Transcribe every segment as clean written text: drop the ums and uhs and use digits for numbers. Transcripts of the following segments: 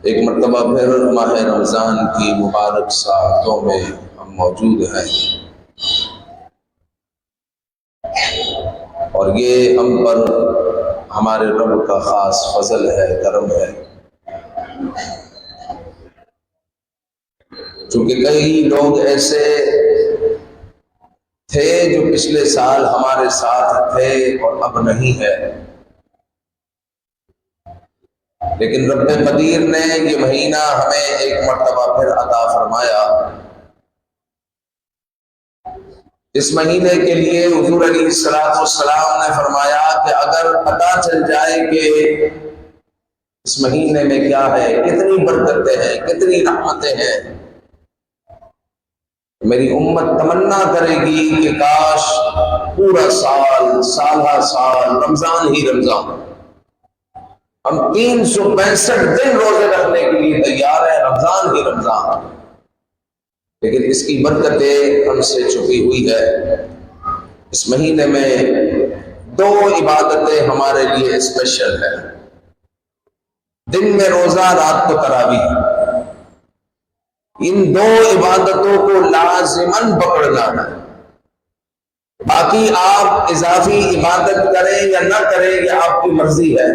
ایک مرتبہ پھر ماہ رمضان کی مبارک ساعتوں میں ہم موجود ہیں، اور یہ ہم پر ہمارے رب کا خاص فضل ہے، کرم ہے۔ چونکہ کئی لوگ ایسے تھے جو پچھلے سال ہمارے ساتھ تھے اور اب نہیں ہے، لیکن رب قدیر نے یہ مہینہ ہمیں ایک مرتبہ پھر عطا فرمایا۔ اس مہینے کے لیے حضور علیہ السلام نے فرمایا کہ اگر پتہ چل جائے کہ اس مہینے میں کیا ہے، کتنی برکتیں ہیں، کتنی رحمتیں ہیں، میری امت تمنا کرے گی کہ کاش پورا سال، سالہ سال، رمضان ہی رمضان، ہم 365 دن روزے رکھنے کے لیے تیار ہیں، رمضان ہی رمضان، لیکن اس کی برکتیں ہم سے چھپی ہوئی ہے۔ اس مہینے میں 2 عبادتیں ہمارے لیے اسپیشل ہیں، دن میں روزہ، رات کو تراویح۔ ان 2 عبادتوں کو لازماً پکڑنا ہے، باقی آپ اضافی عبادت کریں یا نہ کریں یہ آپ کی مرضی ہے۔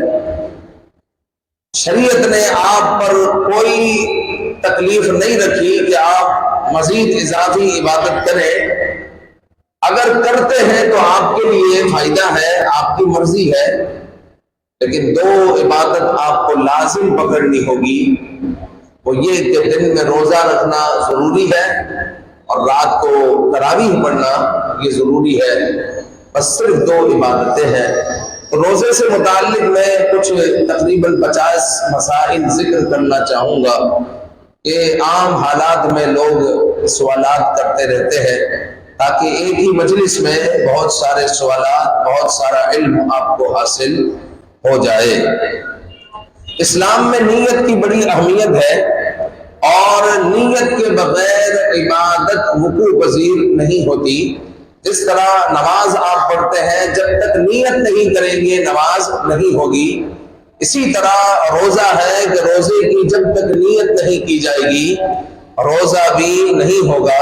شریعت نے آپ پر کوئی تکلیف نہیں رکھی کہ آپ مزید اضافی عبادت کریں، اگر کرتے ہیں تو آپ کے لیے فائدہ ہے، آپ کی مرضی ہے، لیکن 2 عبادت آپ کو لازم پکڑنی ہوگی، وہ یہ کہ دن میں روزہ رکھنا ضروری ہے اور رات کو تراویح پڑھنا یہ ضروری ہے۔ بس صرف 2 عبادتیں ہیں۔ روزے سے متعلق میں کچھ تقریباً 50 مسائل ذکر کرنا چاہوں گا کہ عام حالات میں لوگ سوالات کرتے رہتے ہیں، تاکہ ایک ہی مجلس میں بہت سارے سوالات، بہت سارا علم آپ کو حاصل ہو جائے۔ اسلام میں نیت کی بڑی اہمیت ہے، اور نیت کے بغیر عبادت وقوع پذیر نہیں ہوتی۔ اس طرح نماز آپ پڑھتے ہیں، جب تک نیت نہیں کریں گے نماز نہیں ہوگی۔ اسی طرح روزہ ہے کہ روزے کی جب تک نیت نہیں کی جائے گی روزہ بھی نہیں ہوگا۔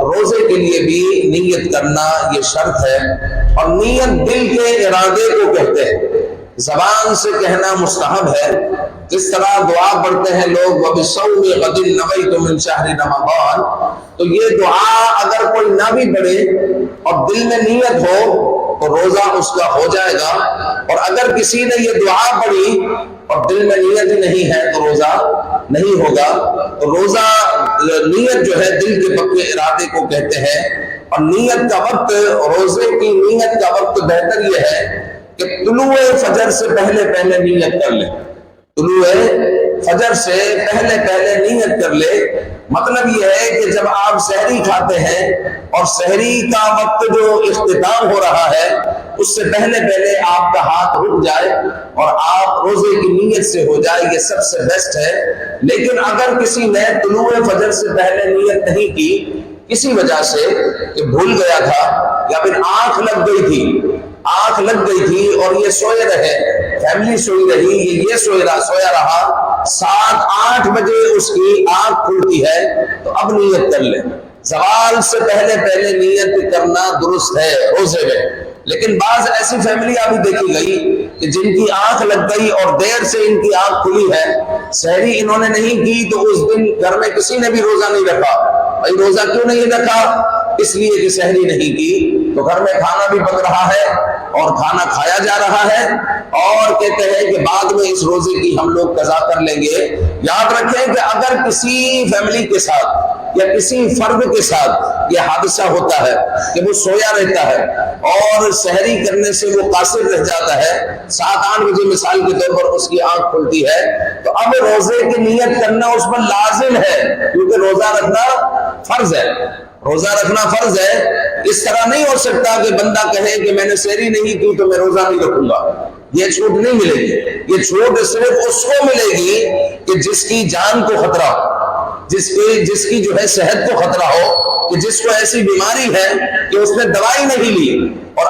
روزے کے لیے بھی نیت کرنا یہ شرط ہے، اور نیت دل کے ارادے کو کہتے ہیں، زبان سے کہنا مستحب ہے۔ جس طرح دعا پڑھتے ہیں لوگ وَبِصَوْمِ غَدٍ نَوَيْتُ مِنْ شَهْرِ رَمَضَانَ، تو یہ دعا اگر کوئی نہ بھی پڑھے اور دل میں نیت ہو تو روزہ اس کا ہو جائے گا، اور اگر کسی نے یہ دعا پڑھی اور دل میں نیت ہی نہیں ہے تو روزہ نہیں ہوگا۔ تو روزہ نیت جو ہے دل کے پکے ارادے کو کہتے ہیں، اور نیت کا وقت، روزے کی نیت کا وقت بہتر یہ ہے کہ طلوع فجر سے پہلے پہلے نیت کر لے، طلوع فجر سے پہلے پہلے نیت کر لے۔ مطلب یہ ہے کہ جب آپ سحری کھاتے ہیں اور سحری کا وقت جو اختتام ہو رہا ہے اس سے پہلے پہلے آپ کا ہاتھ رک جائے اور آپ روزے کی نیت سے ہو جائے، یہ سب سے بیسٹ ہے۔ لیکن اگر کسی نے طلوع فجر سے پہلے نیت نہیں کی کسی وجہ سے کہ بھول گیا تھا یا پھر آنکھ لگ گئی تھی اور یہ سوئے رہے، فیملی سوئی رہی، یہ سویا رہا، 7-8 بجے اس کی آنکھ کھلتی ہے تو اب نیت کر لیں۔ زوال سے پہلے پہلے نیت کرنا درست ہے روزے میں، لیکن بعض ایسی فیملیاں بھی دیکھی گئی کہ جن کی آنکھ لگ گئی اور دیر سے ان کی آنکھ کھلی ہے، سحری انہوں نے نہیں کی تو اس دن گھر میں کسی نے بھی روزہ نہیں رکھا۔ بھائی روزہ کیوں نہیں رکھا؟ اس لیے کہ سحری نہیں کی، تو گھر میں کھانا بھی پک رہا ہے اور کھانا کھایا جا رہا ہے، اور کہتے ہیں کہ بعد میں اس روزے کی ہم لوگ قضا کر لیں گے۔ یاد رکھیں کہ اگر کسی فیملی کے ساتھ یا کسی فرد کے ساتھ یہ حادثہ ہوتا ہے کہ وہ سویا رہتا ہے اور سحری کرنے سے وہ قاصر رہ جاتا ہے، 7-8 بجے مثال کے طور پر اس کی آنکھ کھلتی ہے، تو اب روزے کی نیت کرنا اس پر لازم ہے، کیونکہ روزہ رکھنا فرض ہے، روزہ رکھنا فرض ہے۔ اس طرح نہیں ہو سکتا کہ بندہ کہے کہ میں نے سحری نہیں کی تو میں روزہ نہیں رکھوں گا، یہ چھوٹ نہیں ملے گی۔ یہ چھوٹ صرف اس کو ملے گی کہ جس کی جان کو خطرہ ہو، جس کی جو ہے صحت کو خطرہ ہو، کہ جس کو ایسی بیماری ہے کہ اس نے دوائی نہیں لی اور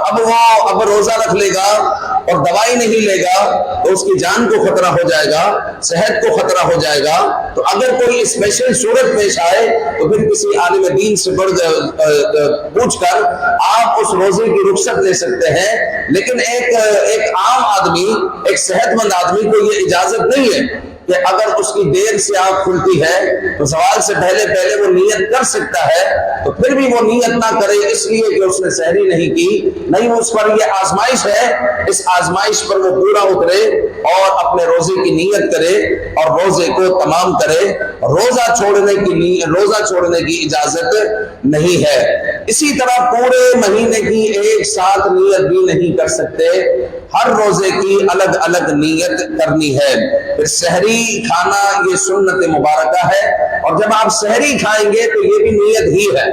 اب روزہ رکھ لے گا اور دوائی نہیں لے گا تو اس کی جان کو خطرہ ہو جائے گا، صحت کو خطرہ ہو جائے گا. تو اگر کوئی اسپیشل صورت پیش آئے تو پھر کسی عالم دین سے پوچھ کر آپ اس روزے کی رخصت لے سکتے ہیں. لیکن ایک عام آدمی، ایک صحت مند آدمی کو یہ اجازت نہیں ہے کہ اگر اس کی دیر سے آنکھ کھلتی ہے تو زوال سے پہلے وہ نیت کر سکتا ہے، تو پھر بھی وہ نیت نہ کرے اس لیے کہ اس نے سحری نہیں کی. نہیں، اس پر یہ آزمائش ہے، اس آزمائش پر وہ پورا اترے اور اپنے روزے کی نیت کرے اور روزے کو تمام کرے. روزہ چھوڑنے کی اجازت نہیں ہے. اسی طرح پورے مہینے کی ایک ساتھ نیت بھی نہیں کر سکتے، ہر روزے کی الگ الگ نیت کرنی ہے. پھر سحری کھانا یہ سنت مبارکہ ہے، اور جب آپ سحری کھائیں گے تو یہ بھی نیت ہی ہے.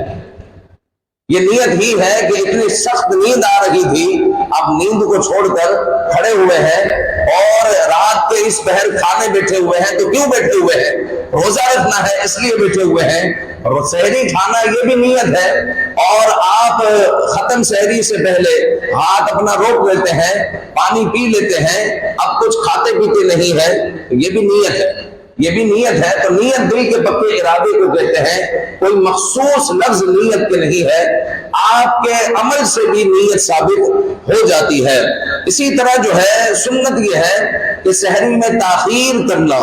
یہ نیت ہی ہے کہ اتنی سخت نیند آ رہی تھی، آپ نیند کو چھوڑ کر کھڑے ہوئے ہیں اور رات کے اس پہر کھانے بیٹھے ہوئے ہیں. تو کیوں بیٹھے ہوئے ہیں؟ روزہ رکھنا ہے اس لیے بیٹھے ہوئے ہیں. اور سحری کھانا یہ بھی نیت ہے، اور آپ ختم سحری سے پہلے ہاتھ اپنا روک لیتے ہیں، پانی پی لیتے ہیں، اب کچھ کھاتے پیتے نہیں ہے، تو یہ بھی نیت ہے. یہ بھی نیت ہے. تو نیت دل کے پکے ارادے کو کہتے ہیں. کوئی مخصوص لفظ نیت کے نہیں ہے، آپ کے عمل سے بھی نیت ثابت ہو جاتی ہے. اسی طرح جو ہے سنت یہ ہے کہ سحری میں تاخیر کرنا،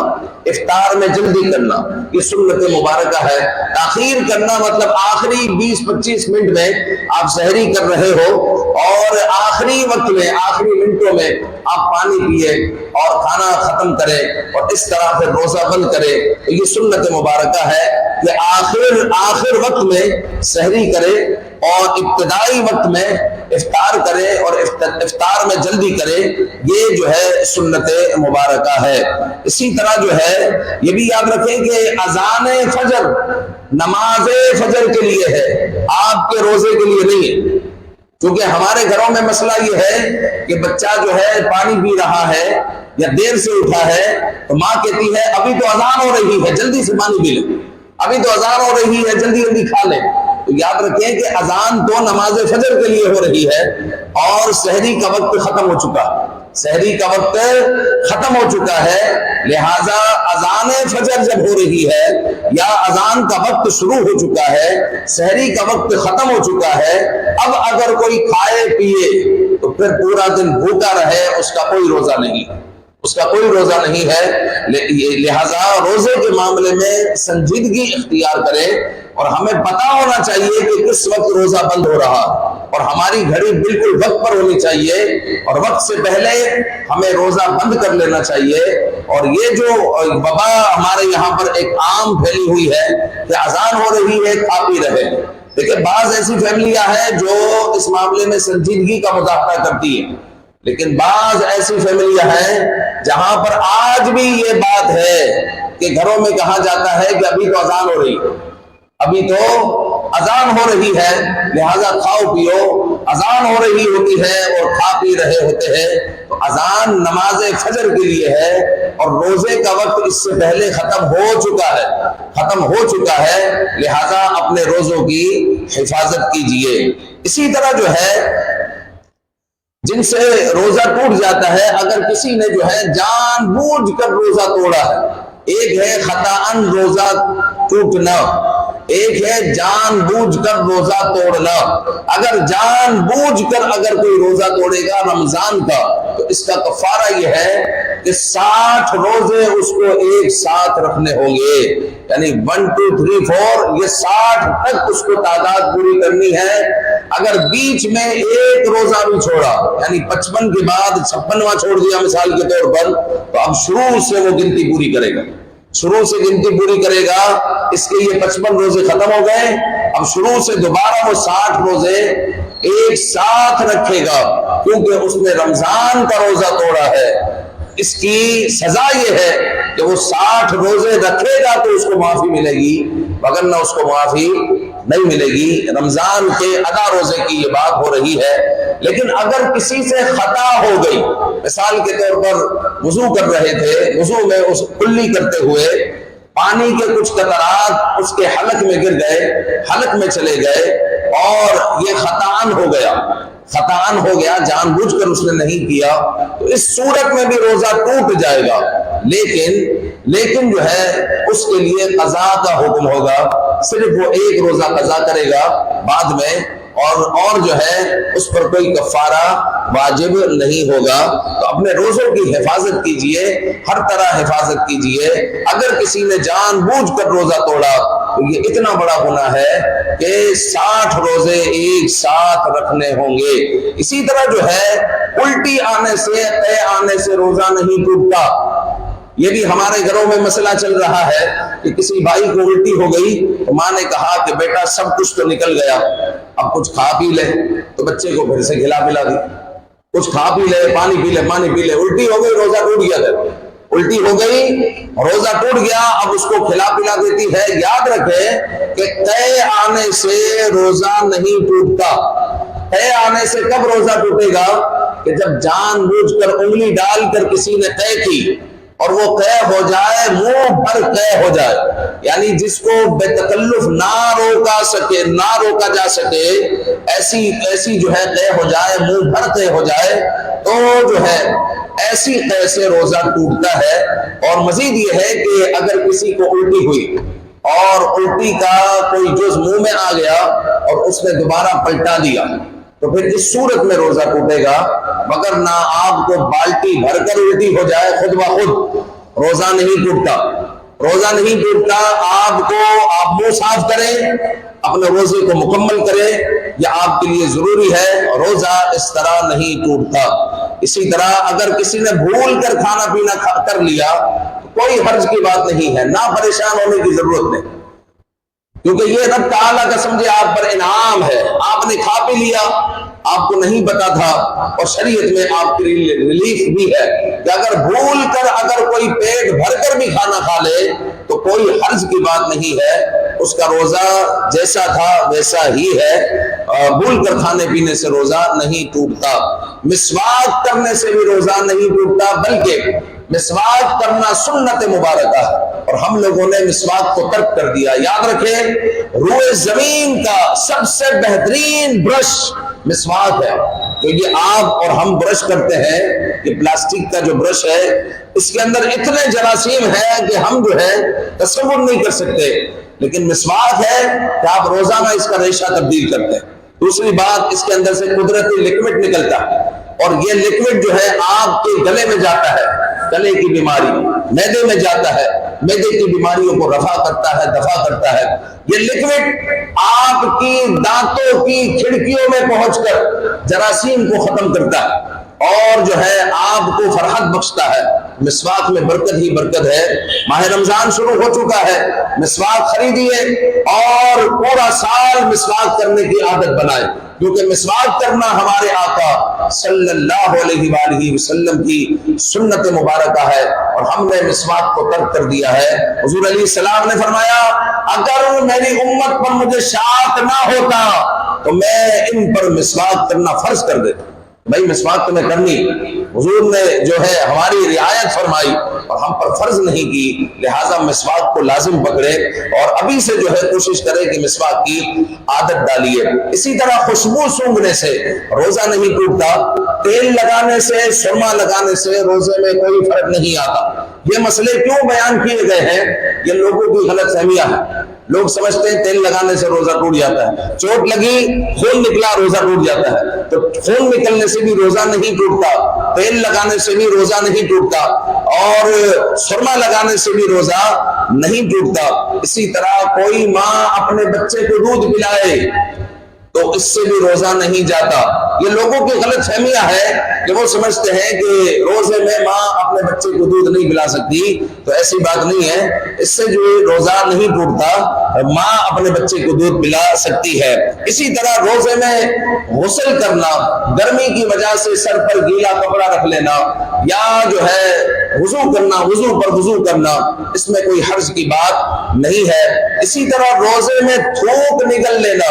افطار میں جلدی کرنا، یہ سنت مبارکہ ہے. تاخیر کرنا مطلب آخری 20-25 منٹ میں آپ سحری کر رہے ہو اور آخری وقت میں، آخری منٹوں میں آپ پانی پیے اور کھانا ختم کریں اور اس طرح پھر روزہ بند کرے. تو یہ سنت مبارکہ ہے کہ آخر وقت میں سحری کرے اور ابتدائی وقت میں افطار کرے اور افطار میں جلدی کرے. یہ جو ہے سنت مبارکہ ہے. اسی طرح جو ہے یہ بھی یاد رکھیں کہ اذان فجر نماز فجر کے لیے ہے، آپ کے روزے کے لیے نہیں ہے. کیونکہ ہمارے گھروں میں مسئلہ یہ ہے کہ بچہ جو ہے پانی پی رہا ہے یا دیر سے اٹھا ہے تو ماں کہتی ہے ابھی تو اذان ہو رہی ہے، جلدی سے پانی پی لیں، ابھی تو اذان ہو رہی ہے، جلدی جلدی کھا لیں. تو یاد رکھیں کہ اذان تو نماز فجر کے لیے ہو رہی ہے اور سحری کا وقت ختم ہو چکا، سحری کا وقت ختم ہو چکا ہے. لہذا اذان فجر جب ہو رہی ہے یا اذان کا وقت شروع ہو چکا ہے، سحری کا وقت ختم ہو چکا ہے، اب اگر کوئی کھائے پیے تو پھر پورا دن بھوکا رہے، اس کا کوئی روزہ نہیں، اس کا کوئی روزہ نہیں ہے. لہذا روزے کے معاملے میں سنجیدگی اختیار کرے اور ہمیں پتا ہونا چاہیے کہ کس وقت روزہ بند ہو رہا، اور ہماری گھڑی بالکل وقت پر ہونی چاہیے اور وقت سے پہلے ہمیں روزہ بند کر لینا چاہیے. اور یہ جو وبا ہمارے یہاں پر ایک عام پھیلی ہوئی ہے کہ اذان ہو رہی ہے کھا پی رہے، دیکھیں بعض ایسی فیملیاں ہیں جو اس معاملے میں سنجیدگی کا مظاہرہ کرتی ہیں، لیکن بعض ایسی فیملیاں ہیں جہاں پر آج بھی یہ بات ہے کہ گھروں میں کہا جاتا ہے کہ ابھی تو اذان ہو رہی ہے، ابھی تو اذان ہو رہی ہے، لہذا کھاؤ پیو. اذان ہو رہی ہوتی ہے اور کھا پی رہے ہوتے ہیں. تو اذان نماز فجر کے لیے ہے اور روزے کا وقت اس سے پہلے ختم ہو چکا ہے، لہذا اپنے روزوں کی حفاظت کیجئے. اسی طرح جو ہے جن سے روزہ ٹوٹ جاتا ہے، اگر کسی نے جو ہے جان بوجھ کر روزہ توڑا ہے، ایک ہے خطاً روزہ ٹوٹنا، ایک ہے جان بوجھ کر روزہ توڑنا. اگر جان بوجھ کر اگر کوئی روزہ توڑے گا رمضان کا تو اس کا کفارہ یہ ہے کہ 60 روزے اس کو ایک ساتھ رکھنے ہوں گے، یعنی 1 2 3 4 یہ 60 تک اس کو تعداد پوری کرنی ہے. اگر بیچ میں ایک روزہ بھی چھوڑا، یعنی 55 کے بعد 56واں چھوڑ دیا مثال کے طور پر، تو اب شروع سے وہ گنتی پوری کرے گا، شروع سے گنتی پوری کرے گا. اس کے یہ 55 روزے ختم ہو گئے، اب شروع سے دوبارہ وہ 60 روزے ایک ساتھ رکھے گا، کیونکہ اس نے رمضان کا روزہ توڑا ہے. اس کی سزا یہ ہے کہ وہ 60 روزے رکھے گا تو اس کو معافی ملے گی، وگرنہ اس کو معافی نہیں ملے گی. رمضان کے ادا روزے کی یہ بات ہو رہی ہے. لیکن اگر کسی سے خطا ہو گئی، مثال کے طور پر وضو کر رہے تھے، وضو میں اس کلی کرتے ہوئے پانی کے کچھ قطرات اس کے حلق میں گر گئے، حلق میں چلے گئے اور یہ خطان ہو گیا، جان بوجھ کر اس نے نہیں کیا، تو اس صورت میں بھی روزہ ٹوٹ جائے گا، لیکن جو ہے اس کے لیے قضا کا حکم ہوگا، صرف وہ ایک روزہ قضا کرے گا بعد میں، اور جو ہے اس پر کوئی کفارہ واجب نہیں ہوگا۔ تو اپنے روزوں کی حفاظت کیجئے، ہر طرح حفاظت کیجئے۔ اگر کسی نے جان بوجھ کر روزہ توڑا تو یہ اتنا بڑا گناہ ہے کہ 60 روزے ایک ساتھ رکھنے ہوں گے۔ اسی طرح جو ہے الٹی آنے سے، قے آنے سے روزہ نہیں ٹوٹتا۔ یہ بھی ہمارے گھروں میں مسئلہ چل رہا ہے کہ کسی بھائی کو الٹی ہو گئی تو ماں نے کہا کہ بیٹا سب کچھ تو نکل گیا، اب کچھ کھا پی لے، تو بچے کو پھر سے کھلا پلا دی، کچھ کھا پی لے، پانی پی لے، الٹی ہو گئی، روزہ ٹوٹ گیا، الٹی ہو گئی، روزہ ٹوٹ گیا، اب اس کو کھلا پلا دیتی ہے۔ یاد رکھے کہ قے آنے سے روزہ نہیں ٹوٹتا۔ قے آنے سے کب روزہ ٹوٹے گا؟ کہ جب جان بوجھ کر انگلی ڈال کر کسی نے قے کی اور وہ قے ہو جائے، منہ بھر قے ہو جائے، یعنی جس کو بے تکلف نہ روکا جا سکے، ایسی جو ہے قے ہو جائے، منہ بھر قے ہو جائے، تو جو ہے ایسی قے سے روزہ ٹوٹتا ہے۔ اور مزید یہ ہے کہ اگر کسی کو الٹی ہوئی اور الٹی کا کوئی جز منہ میں آ گیا اور اس نے دوبارہ پلٹا دیا تو پھر اس صورت میں روزہ ٹوٹے گا، مگر نہ آپ کو بالٹی بھر کر الٹی ہو جائے خود بخود، روزہ نہیں ٹوٹتا۔ آپ منہ صاف کریں، اپنے روزے کو مکمل کریں، یہ آپ کے لیے ضروری ہے، روزہ اس طرح نہیں ٹوٹتا۔ اسی طرح اگر کسی نے بھول کر کھانا پینا کر لیا تو کوئی حرج کی بات نہیں ہے، نہ پریشان ہونے کی ضرورت نہیں، کیونکہ یہ رب تعالیٰ کا سمجھے آپ پر انعام ہے، آپ نے کھا پی لیا، آپ کو نہیں پتا تھا، اور شریعت میں آپ کے لیے ریلیف بھی ہے کہ اگر بھول کر اگر کوئی پیٹ بھر کر بھی کھانا کھا لے تو کوئی حرج کی بات نہیں ہے، اس کا روزہ جیسا تھا ویسا ہی ہے، بھول کر کھانے پینے سے روزہ نہیں ٹوٹتا۔ مسواک کرنے سے بھی روزہ نہیں ٹوٹتا، بلکہ مسواک کرنا سنت مبارکہ ہے اور ہم لوگوں نے مسواک کو ترک کر دیا۔ یاد رکھیں روئے زمین کا سب سے بہترین برش مسواک ہے۔ تو یہ آپ اور ہم برش کرتے ہیں، یہ پلاسٹک کا جو برش ہے اس کے اندر اتنے جراثیم ہیں کہ ہم جو ہے تصور نہیں کر سکتے، لیکن مسواک ہے کہ آپ روزانہ اس کا ریشہ تبدیل کرتے ہیں۔ دوسری بات، اس کے اندر سے قدرتی لکوڈ نکلتا ہے اور یہ لکوڈ جو ہے آپ کے گلے میں جاتا ہے، گلے کی بیماری، معدے میں جاتا ہے، معدے کی بیماریوں کو دفع کرتا ہے۔ یہ لکوڈ آپ کی دانتوں کی کھڑکیوں میں پہنچ کر جراثیم کو ختم کرتا ہے اور جو ہے آپ کو فرحت بخشتا ہے۔ مسواک میں برکت ہی برکت ہے۔ ماہ رمضان شروع ہو چکا ہے، مسواک خریدیے اور پورا سال مسواک کرنے کی عادت بنائے، کیونکہ مسواک کرنا ہمارے آقا صلی اللہ علیہ وآلہ وسلم کی سنت مبارکہ ہے اور ہم نے مسواک کو ترک کر دیا ہے۔ حضور علیہ السلام نے فرمایا اگر میری امت پر مجھے شاق نہ ہوتا تو میں ان پر مسواک کرنا فرض کر دیتا۔ بھائی مسواک تمہیں کرنی، حضور نے جو ہے ہماری رعایت فرمائی اور ہم پر فرض نہیں کی، لہٰذا مسواک کو لازم پکڑے اور ابھی سے جو ہے کوشش کرے کہ مسواک کی عادت ڈالیے۔ اسی طرح خوشبو سونگھنے سے روزہ نہیں ٹوٹتا، تیل لگانے سے، سرما لگانے سے روزے میں کوئی فرق نہیں آتا۔ یہ مسئلے کیوں بیان کیے گئے ہیں؟ یہ لوگوں کی غلط فہمیاں ہیں۔ لوگ سمجھتے ہیں تیل لگانے سے روزہ ٹوٹ جاتا ہے، چوٹ لگی خون نکلا روزہ ٹوٹ جاتا ہے، تو خون نکلنے سے بھی روزہ نہیں ٹوٹتا، تیل لگانے سے بھی روزہ نہیں ٹوٹتا اور سرما لگانے سے بھی روزہ نہیں ٹوٹتا۔ اسی طرح کوئی ماں اپنے بچے کو دودھ پلائے تو اس سے بھی روزہ نہیں جاتا۔ یہ لوگوں کی غلط فہمیاں ہے کہ وہ سمجھتے ہیں کہ روزے میں ماں اپنے بچے کو دودھ نہیں پلا سکتی، تو ایسی بات نہیں ہے، اس سے جو روزہ نہیں ٹوٹتا، ماں اپنے بچے کو دودھ پلا سکتی ہے۔ اسی طرح روزے میں غسل کرنا، گرمی کی وجہ سے سر پر گیلا کپڑا رکھ لینا یا جو ہے وضو کرنا، وضو پر وضو کرنا، اس میں کوئی حرج کی بات نہیں ہے۔ اسی طرح روزے میں تھوک نگل لینا،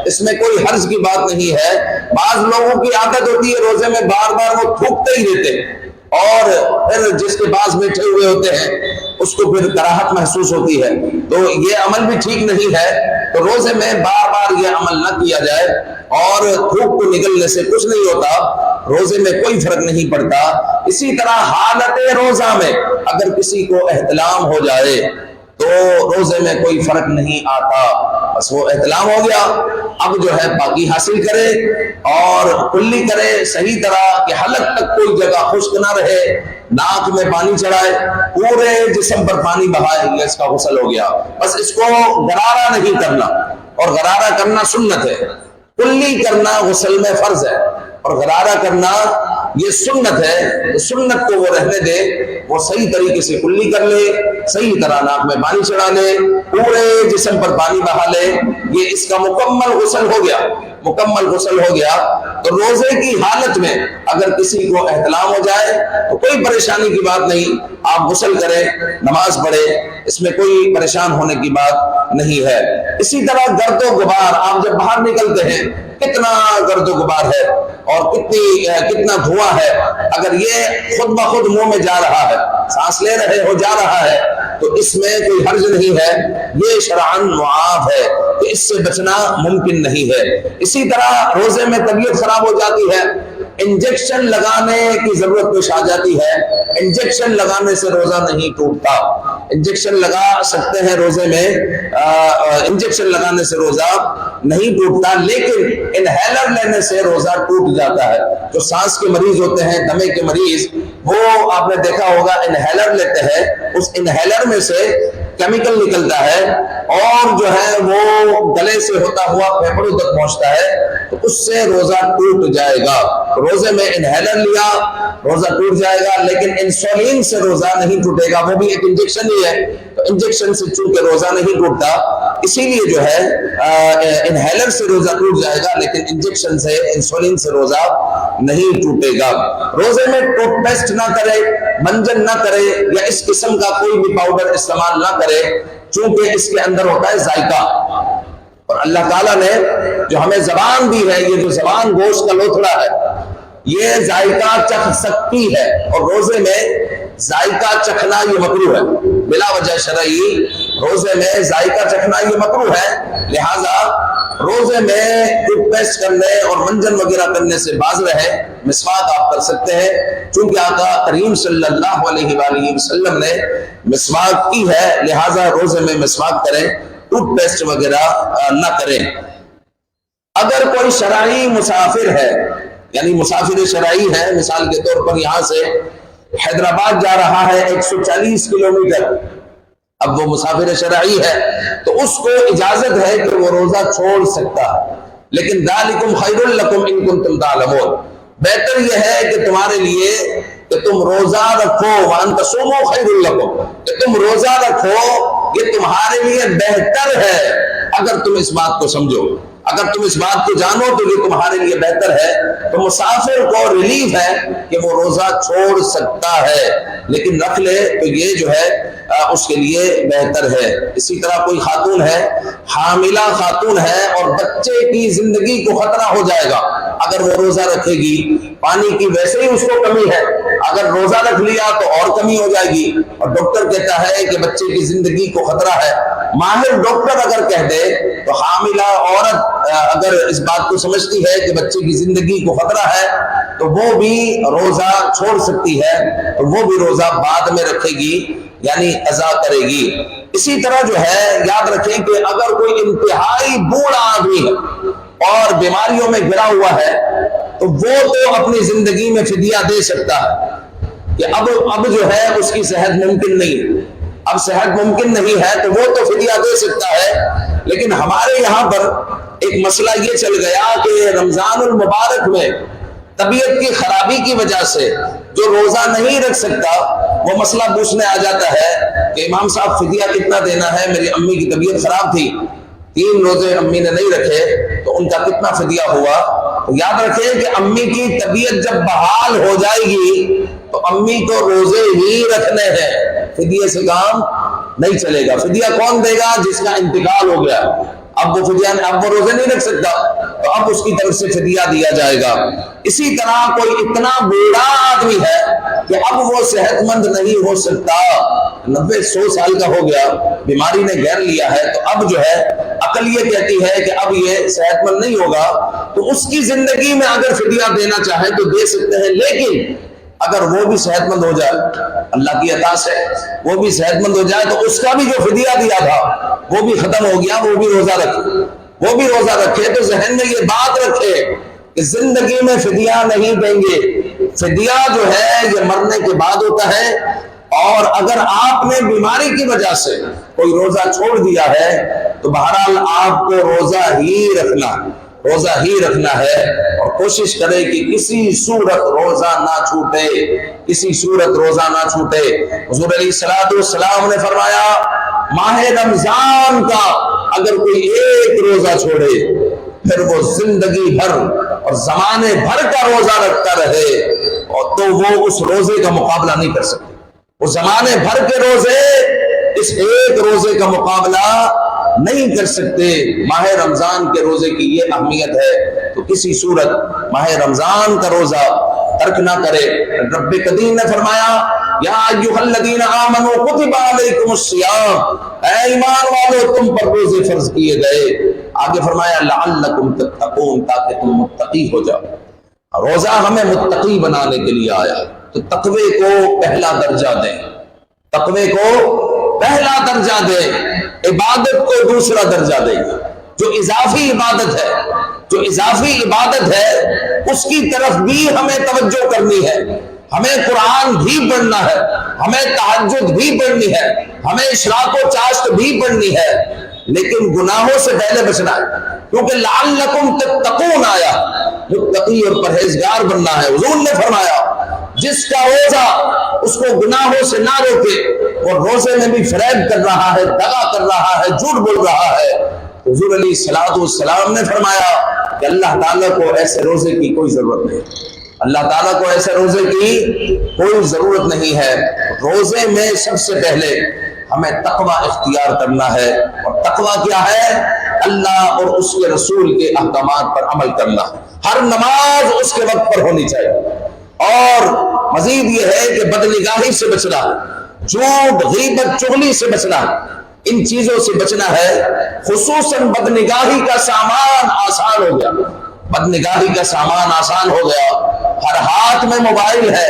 اس میں کوئی حرج کی بات نہیں ہے۔ بعض لوگوں کی عادت ہوتی ہے روزے میں بار بار وہ تھوکتے ہی رہتے اور پھر جس کے پاس بیٹھے ہوئے ہوتے ہیں اس کو پھر کراہت محسوس ہوتی ہے، تو یہ عمل بھی ٹھیک نہیں ہے۔ تو روزے میں بار بار یہ عمل نہ کیا جائے، اور تھوک کو نگلنے سے کچھ نہیں ہوتا، روزے میں کوئی فرق نہیں پڑتا۔ اسی طرح حالت روزہ میں اگر کسی کو احتلام ہو جائے تو روزے میں کوئی فرق نہیں آتا، بس وہ احتلام ہو گیا، اب جو ہے پاکی حاصل کرے اور کلی کرے صحیح طرح کہ حلق تک کوئی جگہ خشک نہ رہے، ناک میں پانی چڑھائے، پورے جسم پر پانی بہائے، یہ اس کا غسل ہو گیا۔ بس اس کو غرارہ نہیں کرنا، اور غرارہ کرنا سنت ہے، کلی کرنا غسل میں فرض ہے، اور غرارہ کرنا یہ سنت ہے۔ سنت کو وہ رہنے دے، وہ صحیح طریقے سے کلی کر لے، صحیح طرح ناک میں پانی چڑھا لے، پورے جسم پر پانی بہا لے، یہ اس کا مکمل غسل ہو گیا، مکمل غسل ہو گیا۔ تو روزے کی حالت میں اگر کسی کو احتلام ہو جائے تو کوئی پریشانی کی بات نہیں، آپ غسل کریں، نماز پڑھیں، اس میں کوئی پریشان ہونے کی بات نہیں ہے۔ اسی طرح گرد و غبار، آپ جب باہر نکلتے ہیں کتنا گرد و غبار ہے اور کتنا دھواں ہے، اگر یہ خود بخود منہ میں جا رہا ہے، سانس لے رہے ہو جا رہا ہے، تو اس میں کوئی حرج نہیں ہے، یہ شرعاً معاف ہے، تو اس سے بچنا ممکن نہیں ہے۔ اسی طرح روزے میں طبیعت خراب ہو جاتی ہے، انجیکشن لگانے کی ضرورت پیش آ جاتی ہے، انجیکشن لگانے سے روزہ نہیں ٹوٹتا، انجیکشن لگا سکتے ہیں روزے میں، انجیکشن لگانے سے روزہ نہیں ٹوٹتا، لیکن انہیلر لینے سے روزہ ٹوٹ جاتا ہے۔ جو سانس کے مریض ہوتے ہیں، دمے کے مریض، وہ آپ نے دیکھا ہوگا انہیلر لیتے ہیں، اس انہیلر میں سے کیمیکل نکلتا ہے اور جو ہے وہ گلے سے ہوتا ہوا پھیپھڑوں تک پہنچتا ہے، تو اس سے روزہ ٹوٹ جائے گا۔ روزے میں انہیلر لیا، روزہ ٹوٹ جائے گا، لیکن انسولین سے روزہ نہیں ٹوٹے گا، وہ بھی ایک انجیکشن ہی ہے، تو انجیکشن سے چونکہ روزہ نہیں ٹوٹتا، اسی لیے جو ہے انہیلر سے روزہ ٹوٹ جائے گا، لیکن انجیکشن سے، انسولین سے روزہ نہیں ٹوٹے گا۔ روزے میں ٹوتھ پیسٹ نہ کرے، منجن نہ کرے، یا اس قسم کا کوئی بھی پاؤڈر استعمال نہ کرے، چونکہ اس کے اندر ہوتا ہے ذائقہ، اور اللہ تعالیٰ نے جو ہمیں زبان دی ہے، یہ جو زبان گوشت کا لوتھڑا ہے، یہ ذائقہ چکھ سکتی ہے، اور روزے میں ذائقہ چکھنا یہ مکروہ ہے، بلا وجہ شرعی روزے میں ذائقہ چکھنا یہ مکروہ ہے، لہذا روزے میں ٹوتھ پیسٹ کرنے اور منجن وغیرہ کرنے سے باز رہے۔ مسواک آپ کر سکتے ہیں، چونکہ آقا کریم صلی اللہ علیہ وآلہ وسلم نے مسواک کی ہے، لہذا روزے میں مسواک کریں، ٹوتھ پیسٹ وغیرہ نہ کریں۔ اگر کوئی شرعی مسافر ہے، یعنی مسافر شرعی ہے، مثال کے طور پر یہاں سے حیدرآباد جا رہا ہے 140 کلومیٹر، اب وہ مسافر شرعی ہے تو اس کو اجازت ہے کہ وہ روزہ چھوڑ سکتا ہے، لیکن ذالکم خیر لکم ان کنتم تعلمون، بہتر یہ ہے کہ تمہارے لیے کہ تم روزہ رکھو، وان تصوموا خیر لکم، کہ تم روزہ رکھو، یہ تمہارے لیے بہتر ہے، اگر تم اس بات کو سمجھو، اگر تم اس بات کو جانو تو یہ تمہارے لیے بہتر ہے۔ تو مسافر کو ریلیف ہے کہ وہ روزہ چھوڑ سکتا ہے، لیکن رکھ لے تو یہ جو ہے اس کے لیے بہتر ہے۔ اسی طرح کوئی خاتون ہے، حاملہ خاتون ہے، اور بچے کی زندگی کو خطرہ ہو جائے گا اگر وہ روزہ رکھے گی، پانی کی ویسے ہی اس کو کمی ہے، اگر روزہ رکھ لیا تو اور کمی ہو جائے گی، اور ڈاکٹر کہتا ہے کہ بچے کی زندگی کو خطرہ ہے، ماہر ڈاکٹر اگر کہہ دے تو حاملہ عورت اگر اس بات کو سمجھتی ہے کہ بچے کی زندگی کو خطرہ ہے تو وہ بھی روزہ چھوڑ سکتی ہے، تو وہ بھی روزہ بعد میں رکھے گی، یعنی قضا کرے گی۔ اسی طرح جو ہے یاد رکھیں کہ اگر کوئی انتہائی بوڑھا آدمی ہے اور بیماریوں میں گھرا ہوا ہے تو وہ تو اپنی زندگی میں فدیہ دے سکتا ہے کہ اب جو ہے اس کی صحت ممکن نہیں، اب صحت ممکن نہیں ہے تو وہ تو فدیہ دے سکتا ہے، لیکن ہمارے یہاں پر ایک مسئلہ یہ چل گیا کہ رمضان المبارک میں طبیعت کی خرابی کی وجہ سے جو روزہ نہیں رکھ سکتا وہ مسئلہ پوچھنے آ جاتا ہے کہ امام صاحب فدیہ کتنا دینا ہے، میری امی کی طبیعت خراب تھی، 3 روزے امی نے نہیں رکھے تو ان کا کتنا فدیہ ہوا۔ تو یاد رکھیں کہ امی کی طبیعت جب بحال ہو جائے گی تو امی کو روزے ہی رکھنے ہیں، فدیہ سے کام نہیں چلے گا۔ فدیہ کون دے گا؟ جس کا انتقال ہو گیا۔ اب وہ فدیہ، اب وہ روزے نہیں رکھ سکتا، تو اب اس کی طرف سے فدیہ دیا جائے گا۔ اسی طرح کوئی اتنا بوڑھا آدمی ہے کہ اب وہ صحت مند نہیں ہو سکتا، 90-100 سال کا ہو گیا، بیماری نے گھیر لیا ہے، تو اب جو ہے عقل یہ کہتی ہے کہ اب یہ صحت مند نہیں ہوگا، تو اس کی زندگی میں اگر فدیہ دینا چاہے تو دے سکتے ہیں، لیکن اگر وہ بھی صحت مند ہو جائے، اللہ کی عطا سے وہ بھی صحت مند ہو جائے، تو اس کا بھی جو فدیہ دیا تھا وہ بھی ختم ہو گیا، وہ بھی روزہ رکھے، وہ بھی روزہ رکھے۔ تو ذہن میں یہ بات رکھے کہ زندگی میں فدیہ نہیں دیں گے، فدیہ جو ہے یہ مرنے کے بعد ہوتا ہے، اور اگر آپ نے بیماری کی وجہ سے کوئی روزہ چھوڑ دیا ہے تو بہرحال آپ کو روزہ ہی رکھنا ہے، اور کوشش کرے کہ کسی صورت روزہ نہ چھوٹے، کسی صورت روزہ نہ چھوٹے۔ حضور علیہ السلام نے فرمایا ماہ رمضان کا اگر کوئی ایک روزہ چھوڑے پھر وہ زندگی بھر اور زمانے بھر کا روزہ رکھتا رہے اور تو وہ اس روزے کا مقابلہ نہیں کر سکتے، وہ زمانے بھر کے روزے اس ایک روزے کا مقابلہ نہیں کر سکتے۔ ماہ رمضان کے روزے کی یہ اہمیت ہے، تو کسی صورت ماہ رمضان کا روزہ ترک نہ کرے۔ رب کریم نے فرمایا یا ایھا الذین آمنوا کتب علیکم الصیام، اے ایمان والو تم پر روزے فرض کیے گئے۔ آگے فرمایا لعلکم تتقون، تاکہ تم متقی ہو جاؤ۔ روزہ ہمیں متقی بنانے کے لیے آیا، تو تقوی کو پہلا درجہ دیں، تقوی کو پہلا درجہ دیں، عبادت کو دوسرا درجہ دیں۔ جو اضافی عبادت ہے اس کی طرف بھی ہمیں توجہ کرنی ہے، ہمیں قرآن بھی پڑھنا ہے، ہمیں تہجد بھی پڑھنی ہے، ہمیں اشراق و چاشت بھی پڑھنی ہے، لیکن گناہوں سے پہلے بچنا ہے، کیونکہ لعلکم تتقون آیا، متقی اور پرہیزگار بننا ہے۔ حضور نے فرمایا جس کا روزہ اس کو گناہوں سے نہ روکے، اور روزے میں بھی فریب کر رہا ہے، دغا کر رہا ہے، جھوٹ بول رہا ہے، حضور علیہ السلام نے فرمایا کہ اللہ تعالیٰ کو ایسے روزے کی کوئی ضرورت نہیں، اللہ تعالیٰ کو ایسے روزے کی کوئی ضرورت نہیں ہے۔ روزے میں سب سے پہلے ہمیں تقوی اختیار کرنا ہے، اور تقوی کیا ہے؟ اللہ اور اس کے رسول کے احکامات پر عمل کرنا، ہر نماز اس کے وقت پر ہونی چاہیے، اور مزید یہ ہے کہ بدنگاہی سے بچنا، جھوٹ غیبت چغلی سے بچنا، ان چیزوں سے بچنا ہے۔ خصوصاً بدنگاہی کا سامان آسان ہو گیا، بدنگاہی کا سامان آسان ہو گیا، ہر ہاتھ میں موبائل ہے،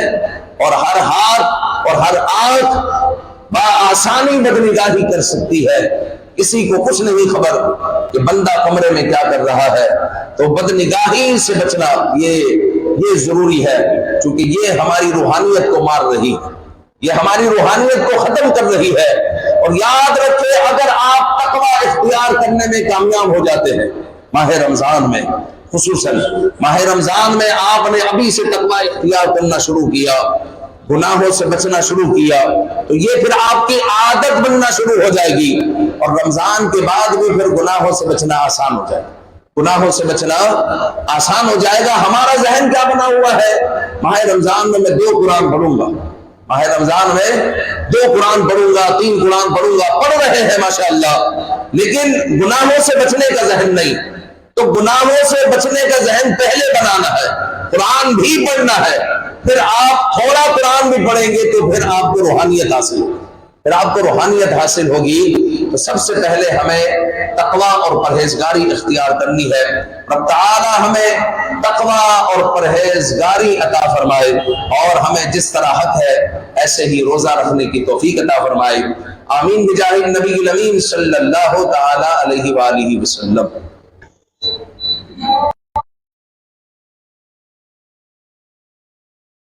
اور ہر ہاتھ اور ہر آنکھ بآسانی بدنگاہی کر سکتی ہے، کسی کو کچھ نہیں خبر کہ بندہ کمرے میں کیا کر رہا ہے۔ تو بدنگاہی سے بچنا یہ ضروری ہے، چونکہ یہ ہماری روحانیت کو مار رہی ہے، یہ ہماری روحانیت کو ختم کر رہی ہے۔ اور یاد رکھے اگر آپ تقوی اختیار کرنے میں کامیاب ہو جاتے ہیں ماہ رمضان میں، خصوصاً ماہ رمضان میں آپ نے ابھی سے تقوی اختیار کرنا شروع کیا، گناہوں سے بچنا شروع کیا، تو یہ پھر آپ کی عادت بننا شروع ہو جائے گی، اور رمضان کے بعد بھی پھر گناہوں سے بچنا آسان ہو جائے گا، گناہوں سے بچنا آسان ہو جائے گا۔ ہمارا ذہن کیا بنا ہوا ہے؟ ماہ رمضان میں 2 قرآن پڑھوں گا، ماہ رمضان میں 2 قرآن پڑھوں گا، 3 قرآن پڑھوں گا، پڑھ رہے ہیں ماشاءاللہ، لیکن گناہوں سے بچنے کا ذہن نہیں۔ تو گناہوں سے بچنے کا ذہن پہلے بنانا ہے، قرآن بھی پڑھنا ہے، پھر آپ تھوڑا قرآن بھی پڑھیں گے تو پھر آپ کو روحانیت حاصل ہوگی۔ تو سب سے پہلے ہمیں تقوی اور پرہیزگاری اختیار کرنی ہے۔ رب تعالی ہمیں تقوی اور پرہیزگاری عطا فرمائے، اور ہمیں جس طرح حق ہے ایسے ہی روزہ رکھنے کی توفیق عطا فرمائے۔ آمین بجاہ النبی الامین صلی اللہ تعالی علیہ وآلہ وسلم۔